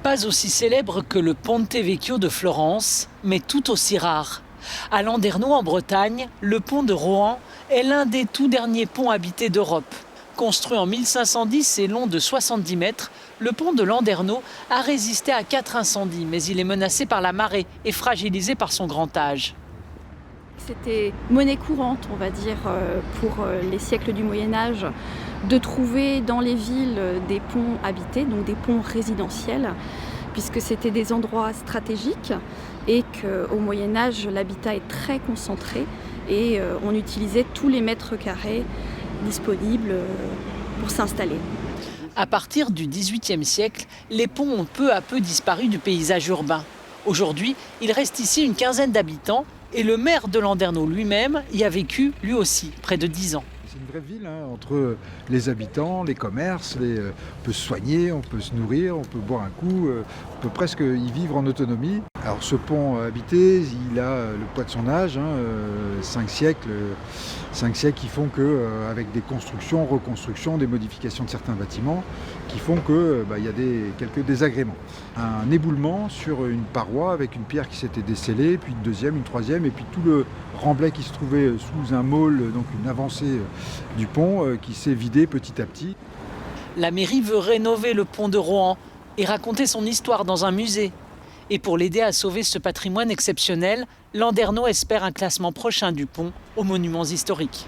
Pas aussi célèbre que le Ponte Vecchio de Florence, mais tout aussi rare. À Landerneau, en Bretagne, le pont de Rohan est l'un des tout derniers ponts habités d'Europe. Construit en 1510 et long de 70 mètres, le pont de Landerneau a résisté à 4 incendies, mais il est menacé par la marée et fragilisé par son grand âge. C'était monnaie courante, on va dire, pour les siècles du Moyen-Âge, de trouver dans les villes des ponts habités, donc des ponts résidentiels, puisque c'était des endroits stratégiques et qu'au Moyen-Âge, l'habitat est très concentré et on utilisait tous les mètres carrés disponibles pour s'installer. À partir du XVIIIe siècle, les ponts ont peu à peu disparu du paysage urbain. Aujourd'hui, il reste ici une quinzaine d'habitants et le maire de Landerneau lui-même y a vécu lui aussi près de 10 ans. C'est une vraie ville, entre les habitants, les commerces, on peut se soigner, on peut se nourrir, on peut boire un coup, on peut presque y vivre en autonomie. Alors ce pont habité, il a le poids de son âge, 5 siècles qui font qu'avec des constructions, reconstructions, des modifications de certains bâtiments, qui font qu'il y a quelques désagréments. Un éboulement sur une paroi avec une pierre qui s'était décellée, puis une deuxième, une troisième, et puis tout le remblai qui se trouvait sous un môle, donc une avancée du pont qui s'est vidé petit à petit. La mairie veut rénover le pont de Rohan et raconter son histoire dans un musée. Et pour l'aider à sauver ce patrimoine exceptionnel, Landerneau espère un classement prochain du pont aux monuments historiques.